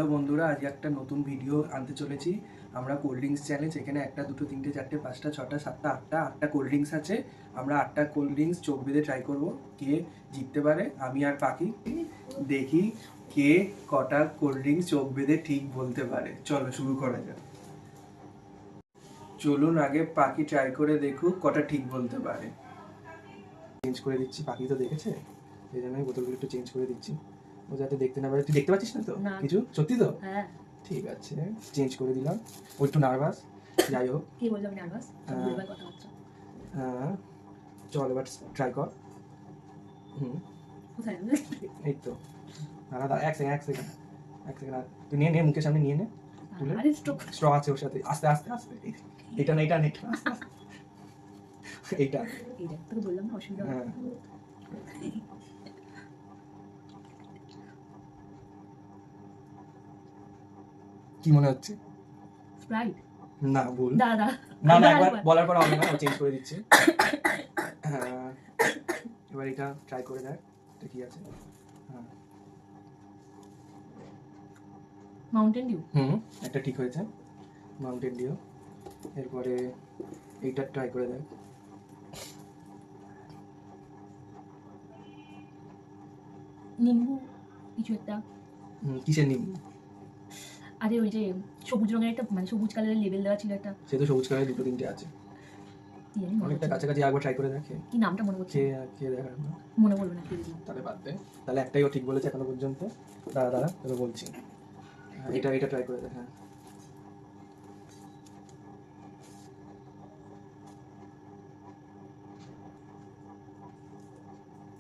Hello বন্ধুরা, আজ একটা নতুন ভিডিও আনতে চলেছি আমরা। Cold drinks challenge. এখানে 1টা 2টো 3টে 4টে 5টা 6টা 7টা 8টা কোল্ড ড্রিঙ্কস আছে। আমরা 8টা কোল্ড ড্রিঙ্কস চোখ বেঁধে ট্রাই করব। কে জিততে পারে? আমি আর পাখি। দেখি কে কটা কোল্ড ড্রিঙ্কস চোখ বেঁধে ঠিক বলতে পারে। চলো শুরু করা যাক। চলুন আগে পাখি ট্রাই করে দেখুক কটা ঠিক বলতে পারে। চেঞ্জ করে দিচ্ছি, পাখি তো দেখেছে, এই জন্য আমি বোতলগুলো একটু চেঞ্জ করে দিচ্ছি ও যাতে দেখতে না পারে। তুই দেখতে পাচ্ছিস না তো কিছু? সত্যি তো? হ্যাঁ ঠিক আছে, চেঞ্জ করে দিলাম। ও একটু নার্ভাস, যাই হোক। কি বললাম আমি নার্ভাস? বলবার কথা হচ্ছে। হ্যাঁ চল এবার ট্রাই কর। কোথায় এই তো। দাঁড়া এক সেকেন্ড এক সেকেন্ড এক সেকেন্ড। তুই নিয়ে নে, মুখের সামনে নিয়ে নে। তুলে আরে স্ট্র আছে ওর সাথে। আস্তে আস্তে আস্তে। এটা না, এটা না, এটা এইটা। এইটা তোকে বললাম না অসুবিধা হ্যাঁ কি মনে হচ্ছে? স্প্রাইট না, ভুল। দাদা না না, একবার বলার পর হবে না, ও চেঞ্জ করে দিচ্ছে। হ্যাঁ এবার এটা ট্রাই করে দেখ, এটা কি আছে। হ্যাঁ মাউন্টেন ডিউ। একটা ঠিক হয়েছে, মাউন্টেন ডিউ। এরপরে এইটা ট্রাই করে দেখ। নিম্বু কিছু একটা। কিসের নিম্বু? আরে ওই যে সবুজ রঙের একটা, মানে সবুজ কালারের লেবেল দেওয়া ছিল একটা। সে তো সবুজ কালারের 2টো 3টে আছে, কি জানি মনে অনেকটা হচ্ছে না। কাছাকাছি। একবার ট্রাই করে দেখে। কি নামটা মনে করছে? কে দেখার না, মনে পড়বে না, কি দিলাম। তাহলে বাদ দে। তাহলে একটাই ও ঠিক বলেছে এখনো পর্যন্ত। দাঁড়া দাঁড়া, তোকে বলছি। এটা ট্রাই করে দেখ। হ্যাঁ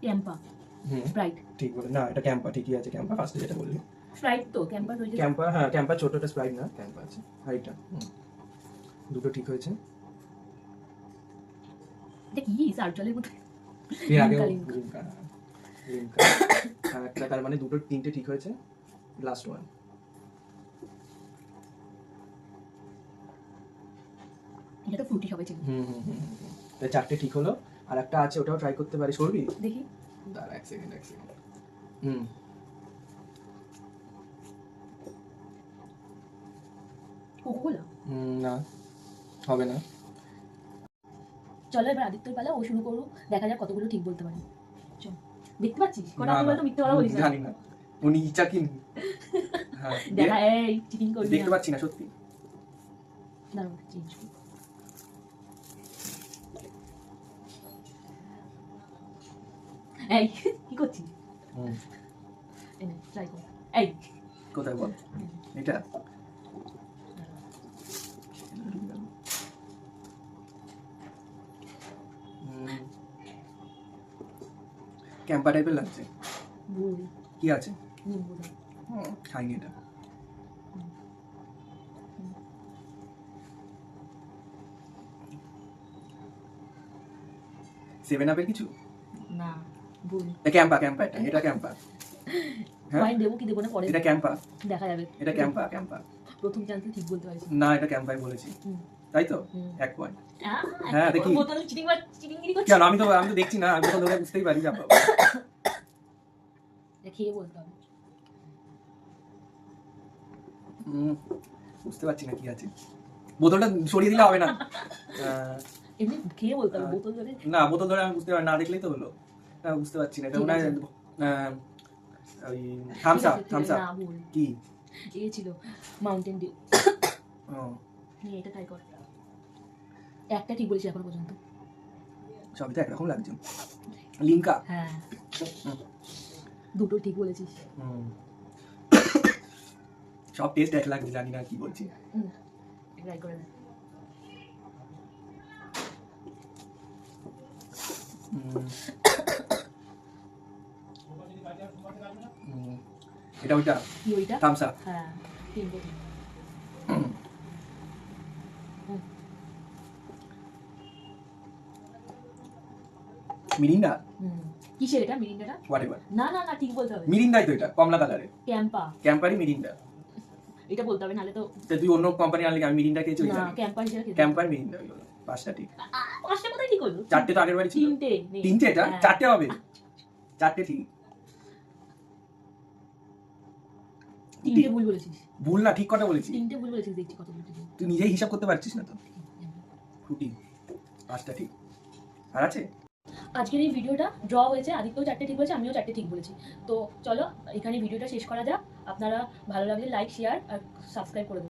ক্যাম্পা স্প্রাইট। ঠিক বলে না, এটা ক্যাম্পা ঠিকই আছে। ক্যাম্পা ফার্স্টে যেটা বললি স্প্রাইট তো ক্যাম্পা রয়েছে। ক্যাম্পা। হ্যাঁ ক্যাম্পা ছোটটা, স্প্রাইট না, ক্যাম্পা আছে। আর এটা দুটো ঠিক হয়েছে। এটা কি সার জলের মতো? এর আগে লিমকা। লিমকা একটা, তার মানে 2টো 3টে ঠিক হয়েছে। Last one. এটা তো ফ্রুটি সবাই ছিল। তাই 4টে ঠিক হলো। আর একটা আছে, ওটাও ট্রাই করতে পারিস। করবি? দেখি দাঁড়া এক সেকেন্ড। কোকোকোলা। না, হবে না। চলো এবার আদিত্যর পালা, ও শুরু করুক, দেখা যাক কতগুলো ঠিক বলতে পারে। চল, দেখতে পাচ্ছিস কটা না, আমি বলতো মিথ্যে কথা বলিস না। জানি না, উনি ইচ্ছা কি। হ্যাঁ দেখা, এই চিটিং করবি না। দেখতে পাচ্ছি না সত্যি। দাঁড়াও চেঞ্জ করি। এই কি করছিস? এই নে ট্রাই কর। এই কোথায় বল? এটা ক্যাম্পা টাইপের লাগছে। ভুল। কি আছে? নিম্বু দাও। খাইনি এটা। সেভেন আপের কিছু? না, ভুল। ক্যাম্পা ক্যাম্পা, এটা ক্যাম্পা। হ্যাঁ পয়েন্ট দেবো কি দেবো না পরে এটা ক্যাম্পা, দেখা যাবে। এটা ক্যাম্পা ক্যাম্পা। প্রথম চান্সে ঠিক বলতে পারিস না, এটা ক্যাম্পাই বলেছি, তাই তো? 1 পয়েন্ট। হ্যাঁ দেখি। বোতলে চিটিংগিরি করছিস কেন? আমি তো দেখছি না, আমি তো ধরে বুঝতেই পারি। খেয়ে বলতে হবে। বুঝতে পারছি না কি আছে। বোতলটা সরিয়ে দিলে হবে না? এমনি খেয়ে বলতে হবে। বোতল ধরে না, বোতল ধরে আমি বুঝতে পারি না, দেখলেই তো হলো। বুঝতে পারছি না। এটা মনে হয় ওই থামস আপ। না, ভুল। কি এ ছিল মাউন্টেন ডিউ। ও, নিয়ে এটা ট্রাই কর। একটা ঠিক বলেছি এখন পর্যন্ত। সবই তো একরকম লাগছে। লিমকা। হ্যাঁ, দুটো ঠিক বলেছিস। সব টেস্ট এক লাগছে, জানি না কি বলছি। ট্রাই করে দে। এটা ওইটা কি ওইটা? Thums Up. হ্যাঁ, তিনটে ঠিক। মিরিন্ডা। কিসের এটা? মিরিন্ডাটা? হোয়াটএভার। না না না, ঠিক বলতে হবে। মিরিন্ডাই তো, এটা কমলা কালারের। ক্যাম্পা। ক্যাম্পারি মিরিন্ডা। এটা বলতে হবে, নালে তো। তুই অন্য কোম্পানি আনলে আমি মিরিন্ডা খেয়েছি। না, ক্যাম্পা হিসেবে খেতে। ক্যাম্পার মিরিন্ডা হলো 5টা ঠিক। 5টা কোথায় ঠিক হলো? 4টে তো আগের বাড়ি ছিল। 3টে নেই। 3টে? এটা হ্যাঁ। 4টে হবে। 4টে ঠিক। তিনটে ভুল বলেছিস, ভুল না, ঠিক কথা বলেছি। তিনটে ভুল বলেছিস, দেখছি কতগুলো ঠিক। তুই নিজেই হিসাব করতে পারছিস না তো। খুঁটি 5টা ঠিক আর আছে। আজকের এই ভিডিওটা ড্র হয়েছে, আদিত্যও 4টে ঠিক বলেছে, আমিও 4টে ঠিক বলেছি। তো চলো এখানে ভিডিওটা শেষ করা যাক। আপনারা ভালো লাগলে লাইক, শেয়ার আর সাবস্ক্রাইব করে দেবেন।